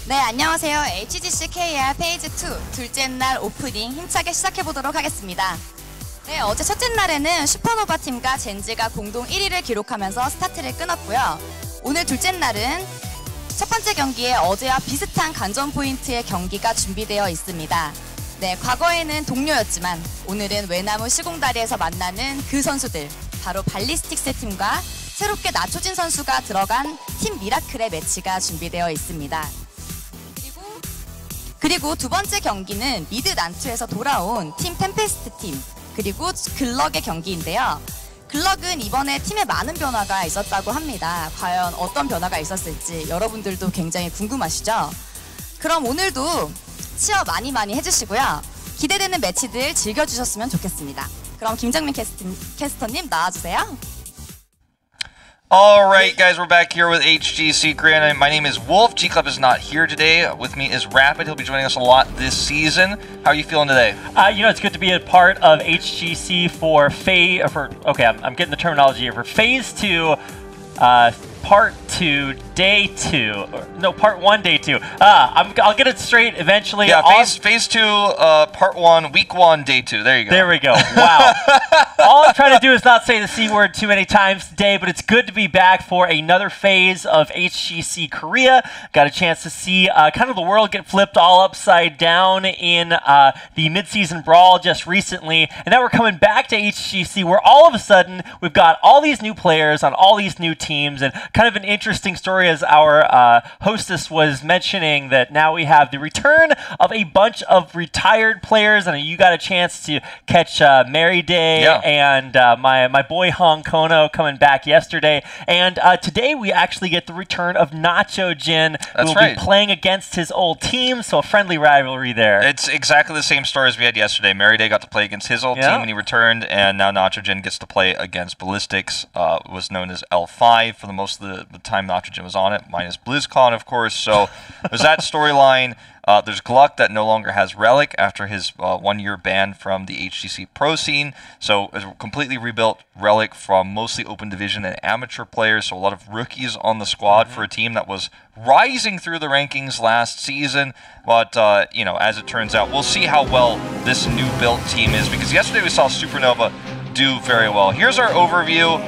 네, 안녕하세요. HGC KR 페이즈 2 둘째 날 오프닝 힘차게 시작해보도록 하겠습니다. 네, 어제 첫째 날에는 슈퍼노바 팀과 젠지가 공동 1위를 기록하면서 스타트를 끊었고요. 오늘 둘째 날은 첫 번째 경기에 어제와 비슷한 관전 포인트의 경기가 준비되어 있습니다. 네, 과거에는 동료였지만 오늘은 외나무 시공다리에서 만나는 그 선수들, 바로 발리스틱스 팀과 새롭게 나초진 선수가 들어간 팀 미라클의 매치가 준비되어 있습니다. 그리고 두 번째 경기는 미드 난투에서 돌아온 팀 템페스트 팀, 그리고 글럭의 경기인데요. 글럭은 이번에 팀에 많은 변화가 있었다고 합니다. 과연 어떤 변화가 있었을지 여러분들도 굉장히 궁금하시죠? 그럼 오늘도 치어 많이 해주시고요. 기대되는 매치들 즐겨주셨으면 좋겠습니다. 그럼 김정민 캐스터님 나와주세요. Alright guys, we're back here with HGC Korea. My name is Wolf. GLuck is not here today. With me is Rapid. He'll be joining us a lot this season. How are you feeling today? You know, it's good to be a part of HGC for okay, I'm getting the terminology here. For Phase 2, Part 2, Day 2. No, Part 1, Day 2. I'll get it straight eventually. Yeah, phase 2, Part 1, Week 1, Day 2. There you go. There we go. Wow. All I'm trying to do is not say the C word too many times today, but it's good to be back for another phase of HGC Korea. Got a chance to see kind of the world get flipped all upside down in the mid-season brawl just recently. And now we're coming back to HGC where all of a sudden we've got all these new players on all these new teams, and kind of an interesting story as our hostess was mentioning that now we have the return of a bunch of retired players. And you got a chance to catch Mary Day and my boy Hong Kono coming back yesterday. And today we actually get the return of Nacho Jin, who will be playing against his old team, so a friendly rivalry there. It's exactly the same story as we had yesterday. Mary Day got to play against his old team when he returned, and now Nacho Jin gets to play against Ballistics, was known as L5 for the most of the time Nacho Jin was on it, minus BlizzCon, of course. So there's that storyline. There's GLuck that no longer has Relic after his 1-year ban from the HGC Pro scene. So a completely rebuilt Relic from mostly open division and amateur players. So a lot of rookies on the squad for a team that was rising through the rankings last season. But, you know, as it turns out, we'll see how well this new built team is, because yesterday we saw Supernova do very well. Here's our overview.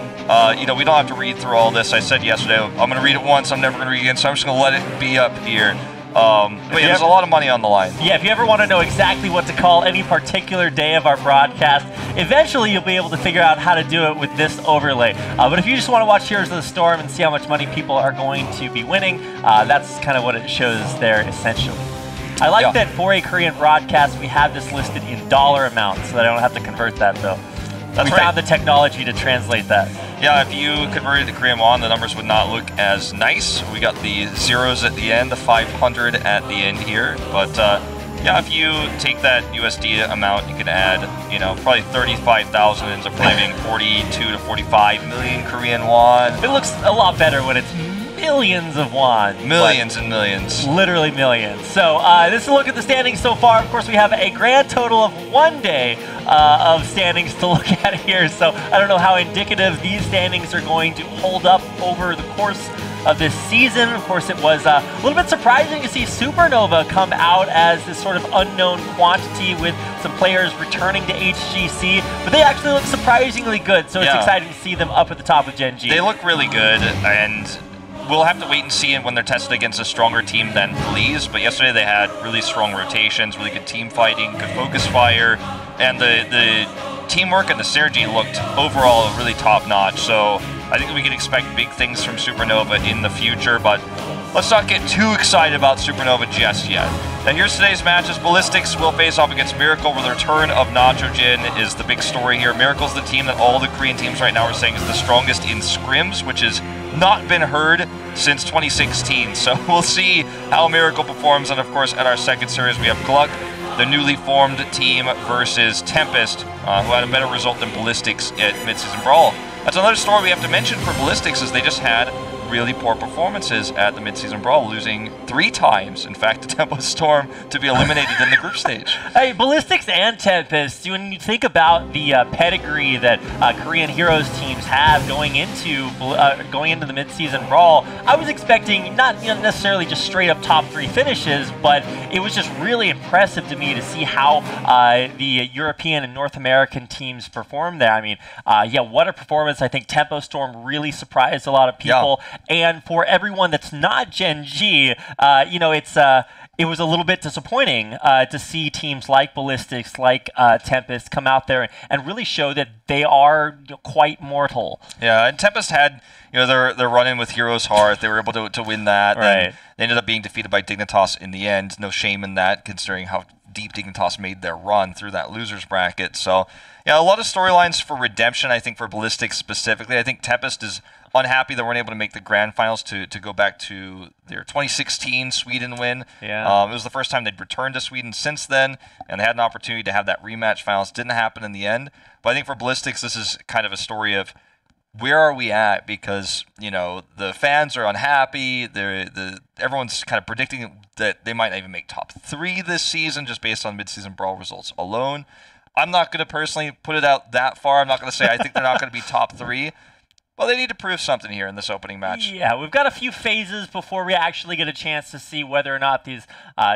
You know, we don't have to read through all this. I said yesterday, I'm going to read it once, I'm never going to read it again, so I'm just going to let it be up here. But yeah, there's a lot of money on the line. Yeah, if you ever want to know exactly what to call any particular day of our broadcast, eventually you'll be able to figure out how to do it with this overlay. But if you just want to watch Heroes of the Storm and see how much money people are going to be winning, that's kind of what it shows there, essentially. I like that for a Korean broadcast, we have this listed in dollar amounts, so that I don't have to convert that, though. We found the technology to translate that. Yeah, if you converted to Korean won, the numbers would not look as nice. We got the zeros at the end, the 500 at the end here. But yeah, if you take that USD amount, you could add, you know, probably 35,000, ends up probably being 42 to 45 million Korean won. It looks a lot better when it's millions of won. Millions and millions. Literally millions. So this is a look at the standings so far. Of course, we have a grand total of 1 day of standings to look at here. So I don't know how indicative these standings are going to hold up over the course of this season. Of course, it was a little bit surprising to see Supernova come out as this sort of unknown quantity with some players returning to HGC, but they actually look surprisingly good. So it's exciting to see them up at the top of Gen G. They look really good, and we'll have to wait and see when they're tested against a stronger team than Please. But yesterday they had really strong rotations, really good team fighting, good focus fire, and the teamwork and the synergy looked overall really top-notch. So I think we can expect big things from Supernova in the future, but let's not get too excited about Supernova just yet. Now here's today's matches. Ballistics will face off against Miracle, where the return of Nacho Jin is the big story here. Miracle's the team that all the Korean teams right now are saying is the strongest in scrims, which has not been heard since 2016. So we'll see how Miracle performs. And of course, at our second series, we have GLuck, the newly formed team, versus Tempest, who had a better result than Ballistics at Mid-Season Brawl. That's another story we have to mention for Ballistics, is they just had really poor performances at the midseason brawl, losing 3 times, in fact, to Tempest Storm to be eliminated in the group stage. Hey, Ballistics and Tempest, when you think about the pedigree that Korean Heroes teams have going into the midseason brawl, I was expecting not necessarily just straight up top 3 finishes, but it was just really impressive to me to see how the European and North American teams performed there. I mean, yeah, what a performance. I think Tempo Storm really surprised a lot of people. Yeah. And for everyone that's not Gen G, you know, it was a little bit disappointing to see teams like Ballistics, like Tempest come out there and really show that they are quite mortal. Yeah, and Tempest had, you know, their run-in with Heroes Heart. They were able to win that. Right. They ended up being defeated by Dignitas in the end. No shame in that, considering how deep Dignitas made their run through that losers bracket. So, yeah, a lot of storylines for redemption, I think, for Ballistics specifically. I think Tempest is unhappy they weren't able to make the grand finals to go back to their 2016 Sweden win. Yeah. It was the first time they'd returned to Sweden since then, and they had an opportunity to have that rematch finals. Didn't happen in the end. But I think for Ballistics, this is kind of a story of where are we at? Because, you know, the fans are unhappy. Everyone's kind of predicting that they might not even make top 3 this season just based on midseason brawl results alone. I'm not going to personally put it out that far. I'm not going to say I think they're not going to be top 3. Well, they need to prove something here in this opening match. Yeah, we've got a few phases before we actually get a chance to see whether or not these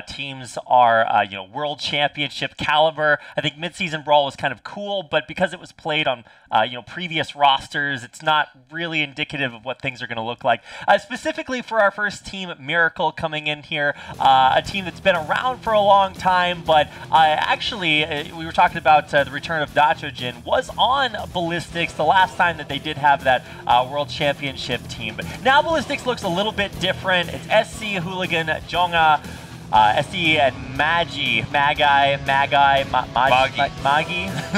teams are, you know, world championship caliber. I think midseason brawl was kind of cool, but because it was played on, you know, previous rosters, it's not really indicative of what things are going to look like. Specifically for our first team, Miracle, coming in here, a team that's been around for a long time, but actually, we were talking about the return of Nitrogen, was on Ballistics the last time that they did have that World Championship team. But now Ballistics looks a little bit different. It's SC, Hooligan, Jonga, SC, and Magi.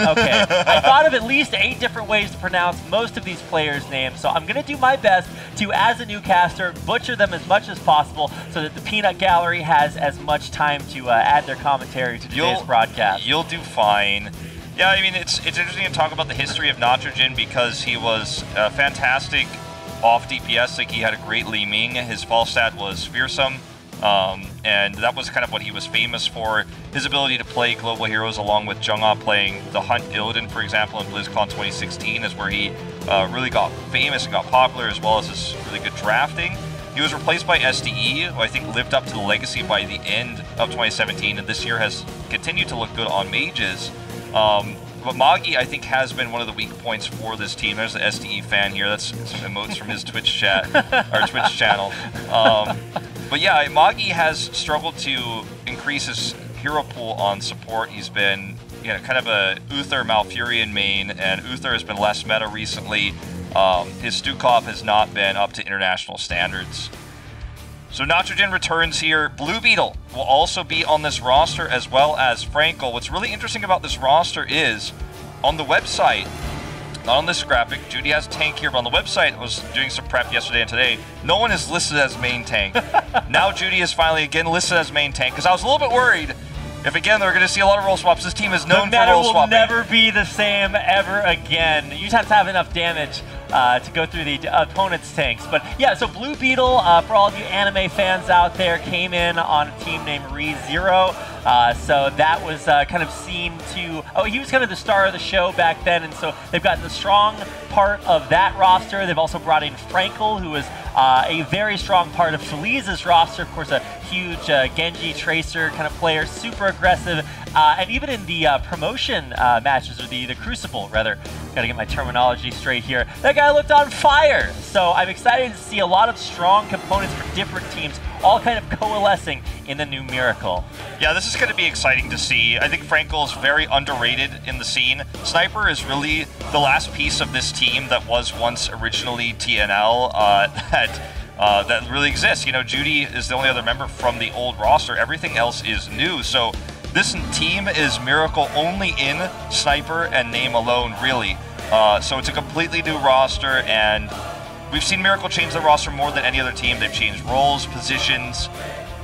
Okay. I thought of at least 8 different ways to pronounce most of these players' names, so I'm going to do my best to, as a newcaster, butcher them as much as possible so that the Peanut Gallery has as much time to add their commentary to today's broadcast. You'll do fine. Yeah, I mean, it's interesting to talk about the history of Nitrogen because he was fantastic off DPS. Like, he had a great Li Ming. His fall stat was fearsome, and that was kind of what he was famous for. His ability to play global heroes along with Jungha playing the Hunt Illidan, for example, in BlizzCon 2016 is where he really got famous and got popular, as well as his really good drafting. He was replaced by SDE, who I think lived up to the legacy by the end of 2017, and this year has continued to look good on mages. But Magi, I think, has been one of the weak points for this team. There's the SDE fan here. That's some emotes from his Twitch chat, or Twitch channel. But yeah, Magi has struggled to increase his hero pool on support. He's been, you know, kind of a Uther Malfurion main, and Uther has been less meta recently. His Stukov has not been up to international standards. So Nitrogen returns here. Blue Beetle will also be on this roster, as well as Frankel. What's really interesting about this roster is, on the website, not on this graphic, Judy has tank here, but on the website, I was doing some prep yesterday and today, no one is listed as main tank. Now Judy is finally again listed as main tank, because I was a little bit worried if, again, they're going to see a lot of role swaps. This team is known for role swapping. The meta will never be the same ever again. You just have to have enough damage to go through the opponent's tanks. But yeah, so Blue Beetle, for all of you anime fans out there, came in on a team named ReZero. So that was kind of seen to... Oh, he was kind of the star of the show back then, and so they've gotten the strong part of that roster. They've also brought in Frankel, who is a very strong part of Felize's roster. Of course, a huge Genji Tracer kind of player, super aggressive. And even in the promotion matches, or the Crucible, rather. Gotta get my terminology straight here. That guy looked on fire! So I'm excited to see a lot of strong components from different teams all kind of coalescing in the new Miracle. Yeah, this is going to be exciting to see. I think Frankel is very underrated in the scene. Sniper is really the last piece of this team that was once originally TNL that really exists. You know, Judy is the only other member from the old roster. Everything else is new. So this team is Miracle only in Sniper and name alone, really. So it's a completely new roster, and we've seen Miracle change the roster more than any other team. They've changed roles, positions,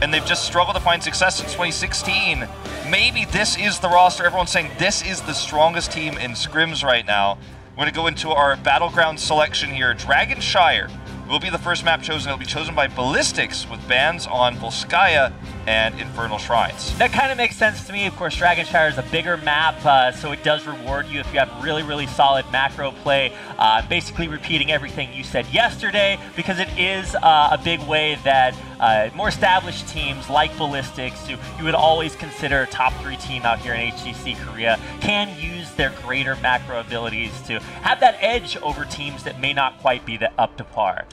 and they've just struggled to find success since 2016. Maybe this is the roster. Everyone's saying this is the strongest team in scrims right now. We're going to go into our battleground selection here. Dragonshire will be the first map chosen. It'll be chosen by Ballistics with bans on Volskaya and Infernal Shrines. That kind of makes sense to me. Of course, Dragonshire is a bigger map, so it does reward you if you have really, really solid macro play. Basically repeating everything you said yesterday, because it is a big way that more established teams like Ballistics, who you would always consider a top 3 team out here in HGC Korea, can use their greater macro abilities to have that edge over teams that may not quite be up to par.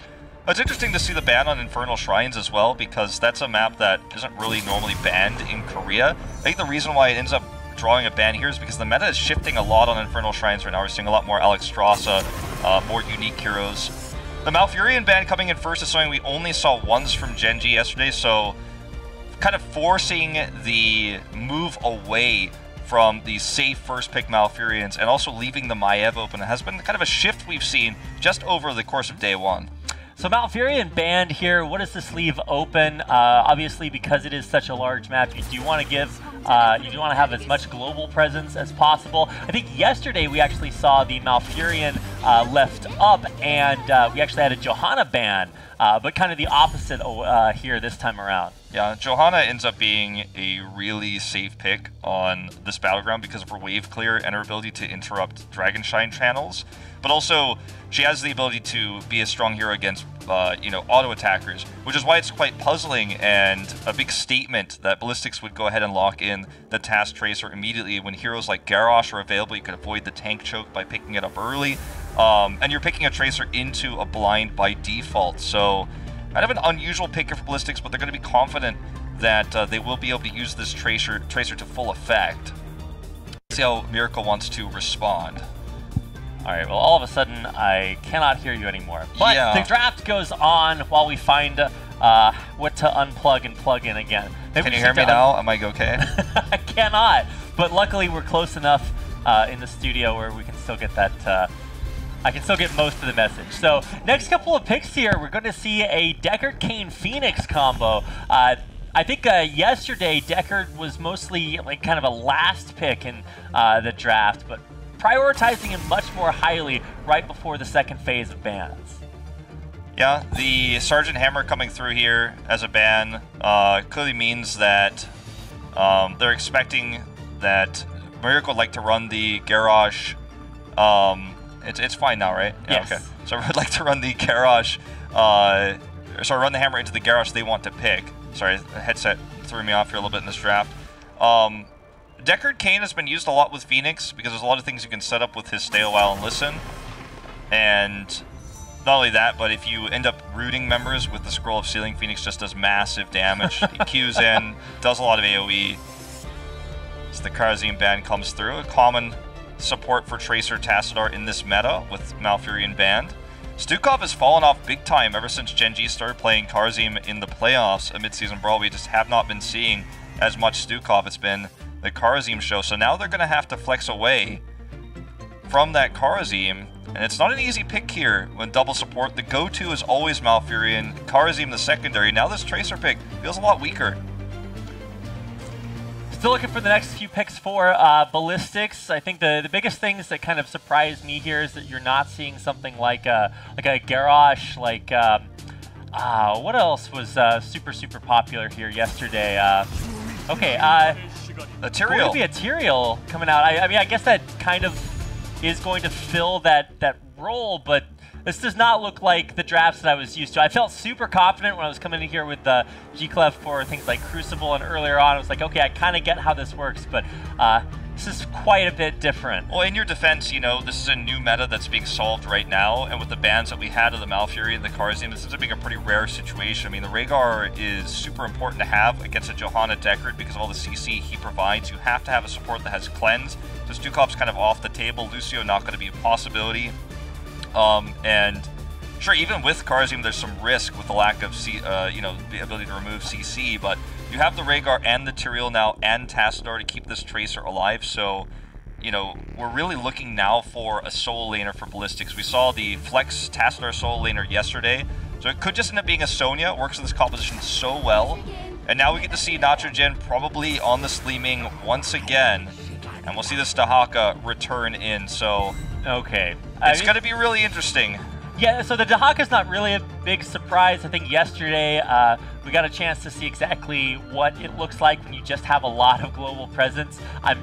It's interesting to see the ban on Infernal Shrines as well, because that's a map that isn't really normally banned in Korea. I think the reason why it ends up drawing a ban here is because the meta is shifting a lot on Infernal Shrines right now. We're seeing a lot more Alex Strasza, more unique heroes. The Malfurion ban coming in first is something we only saw once from Genji yesterday, so kind of forcing the move away from the safe first pick Malfurions and also leaving the Maiev open. It has been kind of a shift we've seen just over the course of day one. So Malfurion banned here. What does this leave open? Obviously, because it is such a large map, you do want to give, you do want to have as much global presence as possible. I think yesterday we actually saw the Malfurion left up, and we actually had a Johanna ban, but kind of the opposite here this time around. Yeah, Johanna ends up being a really safe pick on this battleground because of her wave clear and her ability to interrupt Dragonshine channels. But also, she has the ability to be a strong hero against, you know, auto attackers, which is why it's quite puzzling and a big statement that Ballistics would go ahead and lock in the Task Tracer immediately when heroes like Garrosh are available. You can avoid the tank choke by picking it up early, and you're picking a Tracer into a blind by default. So, kind of an unusual pick here for Ballistics, but they're going to be confident that they will be able to use this Tracer to full effect. Let's see how Miracle wants to respond. All right, well, all of a sudden, I cannot hear you anymore. But yeah. The draft goes on while we find what to unplug and plug in again. Maybe Can you hear me now? Am I okay? I cannot, but luckily we're close enough in the studio where we can still get that, I can still get most of the message. So, next couple of picks here, we're going to see a Deckard Kane Phoenix combo. I think yesterday, Deckard was mostly like kind of a last pick in the draft, but prioritizing him much more highly right before the second phase of bans. Yeah, the Sergeant Hammer coming through here as a ban clearly means that they're expecting that Miracle would like to run the Garrosh. It's fine now, right? Yeah, yes. Okay. So we'd like to run the Garrosh, run the Hammer into the Garrosh they want to pick. Sorry, the headset threw me off here a little bit in this draft. Deckard Kane has been used a lot with Phoenix because there's a lot of things you can set up with his Stay a While and Listen. And not only that, but if you end up rooting members with the Scroll of Sealing, Phoenix just does massive damage. He Qs in, does a lot of AoE. So the Karazim ban comes through. A common support for Tracer Tassadar in this meta with Malfurion banned. Stukov has fallen off big time ever since Genji started playing Karazim in the playoffs, a mid-season brawl. We just have not been seeing as much Stukov. It's been the Karazim show, so now they're going to have to flex away from that Karazim, and it's not an easy pick here when double support. The go-to is always Malfurion, Karazim the secondary. Now this Tracer pick feels a lot weaker. Still looking for the next few picks for Ballistics. I think the biggest things that kind of surprised me here is that you're not seeing something like a Garrosh, like what else was super popular here yesterday? Okay, a Tyrael. Going to be a Tyrael coming out. I mean, I guess that kind of is going to fill that role, but this does not look like the drafts that I was used to. I felt super confident when I was coming in here with the GLuck for things like Crucible, and earlier on I was like, okay, I kind of get how this works, but this is quite a bit different. Well, in your defense, you know, this is a new meta that's being solved right now, and with the bans that we had of the Malfury and the Karazim, this is being a pretty rare situation. I mean, the Rhaegar is super important to have against a Johanna Deckard because of all the CC he provides. You have to have a support that has Cleanse. So Stukov's kind of off the table. Lucio not going to be a possibility. And sure, even with Karazim, there's some risk with the lack of, you know, the ability to remove CC, but you have the Rhaegar and the Tyrael now and Tassadar to keep this Tracer alive, so, you know, we're really looking now for a solo laner for Ballistics. We saw the Flex Tassadar solo laner yesterday, so it could just end up being a Sonya. It works with this composition so well. And now we get to see Nitrogen probably on the Sleeming once again, and we'll see the Stahaka return in, so... Okay. It's going to be really interesting. Yeah, so the Dahaka's not really a big surprise. I think yesterday we got a chance to see exactly what it looks like when you just have a lot of global presence. I'm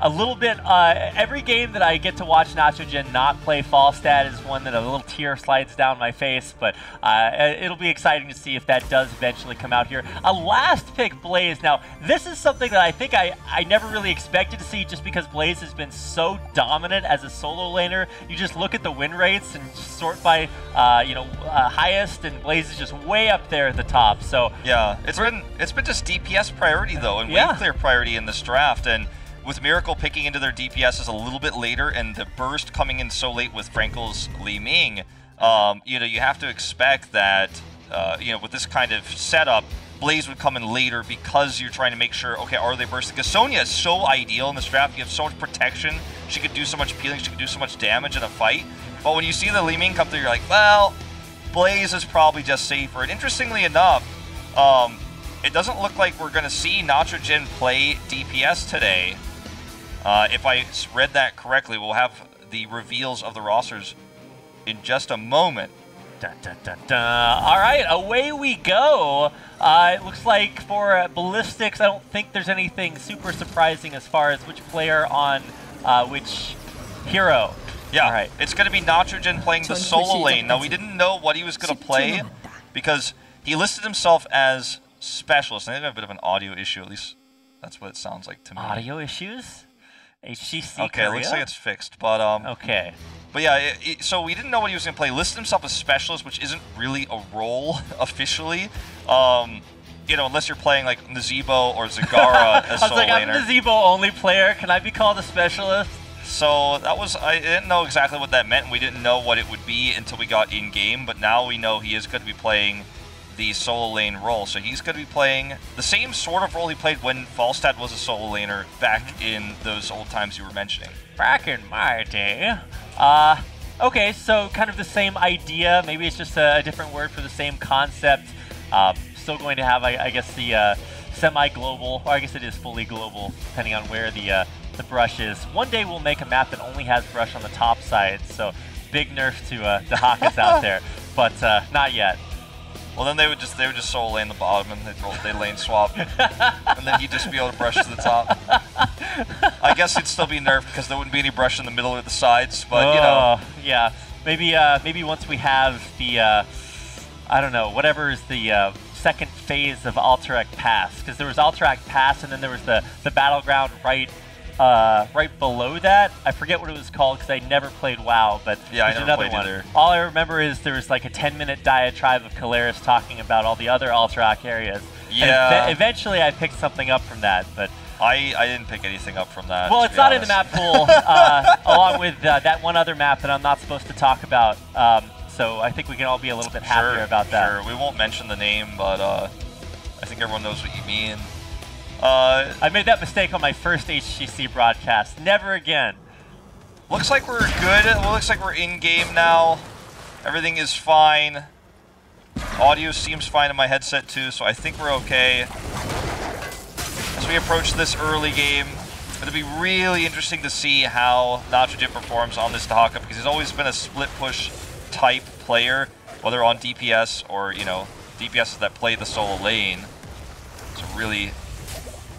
a little bit, every game that I get to watch Nachogen not play Falstad is one that a little tear slides down my face, but it'll be exciting to see if that does eventually come out here. A last pick, Blaze. Now, this is something that I think I never really expected to see just because Blaze has been so dominant as a solo laner. You just look at the win rates and sort by, highest, and Blaze is just way up there at the top. So yeah, it's been just DPS priority though, and wave clear priority in this draft, and with Miracle picking into their DPSs a little bit later and the burst coming in so late with Frankel's Li Ming, you have to expect that, with this kind of setup, Blaze would come in later because you're trying to make sure, okay, are they bursting? Because Sonya is so ideal in this draft. You have so much protection. She could do so much peeling. She could do so much damage in a fight. But when you see the Li Ming come through, you're like, well, Blaze is probably just safer. And interestingly enough, it doesn't look like we're going to see Nachogen play DPS today. If I read that correctly, we'll have the reveals of the rosters in just a moment. Dun, dun, dun, dun. All right, away we go. It looks like for Ballistics, I don't think there's anything super surprising as far as which player on which hero. Yeah, all right. It's going to be Nachogen playing the solo lane. Now, we didn't know what he was going to play because he listed himself as specialist. I think I have a bit of an audio issue, at least that's what it sounds like to me. Audio issues? HGC Okay, Korea? it looks like it's fixed, but okay. But yeah, so we didn't know what he was going to play. Listed himself as specialist, which isn't really a role officially. Unless you're playing like Nazebo or Zagara as solo laner. I'm a Nazebo only player. Can I be called a specialist? So that was, I didn't know exactly what that meant, and we didn't know what it would be until we got in game. But now we know he is going to be playing the solo lane role. So he's going to be playing the same sort of role he played when Falstad was a solo laner back in those old times you were mentioning. Back in my day. Okay, so kind of the same idea. Maybe it's just a different word for the same concept. Still going to have, I guess, the semi-global, or I guess it is fully global, depending on where the brush is. One day we'll make a map that only has brush on the top side, so big nerf to the Hakas out there, but not yet. Well, then they would just solo lane the bottom and they'd lane swap, and then you'd just be able to brush to the top. I guess it'd still be nerfed because there wouldn't be any brush in the middle or the sides, but yeah, maybe once we have the I don't know, whatever is the second phase of Alterac Pass, because there was Alterac Pass and then there was the battleground right below that. I forget what it was called because I never played WoW, but yeah, there's another one. Either. All I remember is there was like a 10-minute diatribe of Caleris talking about all the other Alterac areas. Yeah. And eventually I picked something up from that, but I didn't pick anything up from that. Well, it's not in the map pool, along with that one other map that I'm not supposed to talk about. So I think we can all be a little bit happier about that. Sure, we won't mention the name, but I think everyone knows what you mean. I made that mistake on my first HGC broadcast. Never again. Looks like we're good. Well, looks like we're in game now. Everything is fine. Audio seems fine in my headset too, so I think we're okay. As we approach this early game, it'll be really interesting to see how Nachogen performs on this Dahaka, because he's always been a split push type player, whether on DPS or, DPSs that play the solo lane. It's a really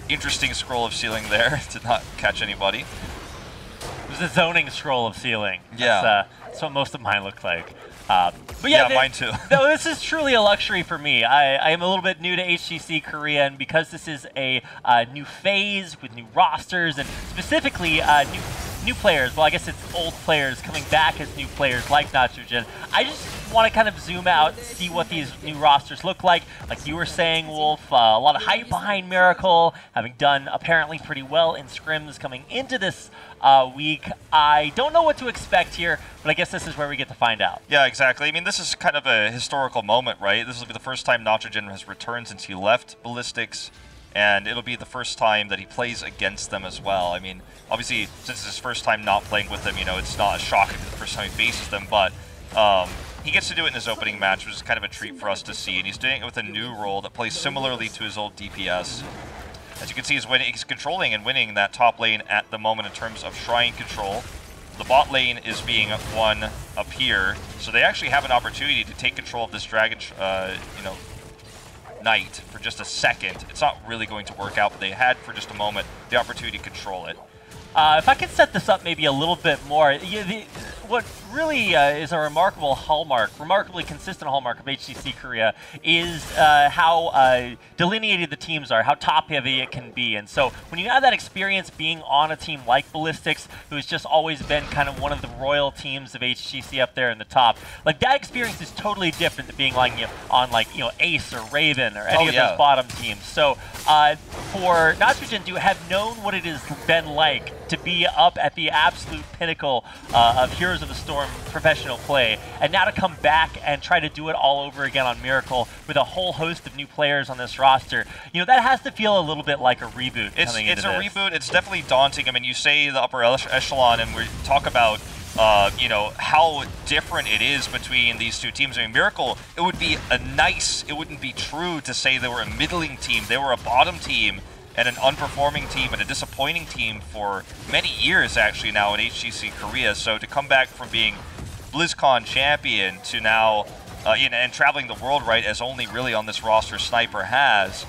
interesting scroll of ceiling there. Did not catch anybody. It was a zoning scroll of ceiling. Yeah. That's what most of mine look like. But yeah, mine too. No, this is truly a luxury for me. I am a little bit new to HGC Korea, and because this is a new phase with new rosters and specifically new players, well, I guess it's old players coming back as new players like Nachogen, I just want to kind of zoom out, see what these new rosters look like. Like you were saying, Wolf, a lot of hype behind Miracle, having done apparently pretty well in scrims coming into this week. I don't know what to expect here, but I guess this is where we get to find out. Yeah, exactly. I mean, this is kind of a historical moment, right? This will be the first time Nachogen has returned since he left Ballistics, and it'll be the first time that he plays against them as well. I mean, obviously, since it's his first time not playing with them, it's not as shocking the first time he faces them, but he gets to do it in his opening match, which is kind of a treat for us to see, and he's doing it with a new role that plays similarly to his old DPS. As you can see, he's controlling and winning that top lane at the moment in terms of Shrine control. The bot lane is being won up here, so they actually have an opportunity to take control of this Dragon, Knight for just a second. It's not really going to work out, but they had for just a moment the opportunity to control it. If I could set this up maybe a little bit more, what really is a remarkably consistent hallmark of HGC Korea is how delineated the teams are, how top-heavy it can be. And so when you have that experience being on a team like Ballistics, who's just always been kind of one of the royal teams of HGC up there in the top, like that experience is totally different than being like on Ace or Raven or any of those bottom teams. So for Nitrogen to have known what it has been like to be up at the absolute pinnacle of Heroes of the Storm professional play, and now to come back and try to do it all over again on Miracle with a whole host of new players on this roster, that has to feel a little bit like a reboot. It's a reboot. It's definitely daunting. I mean, you say the upper echelon, and we talk about how different it is between these two teams. I mean, Miracle, it wouldn't be true to say they were a middling team. They were a bottom team and an unperforming team and a disappointing team for many years actually now in HGC Korea. So to come back from being BlizzCon champion to now, and traveling the world, right, as only really on this roster Sniper has,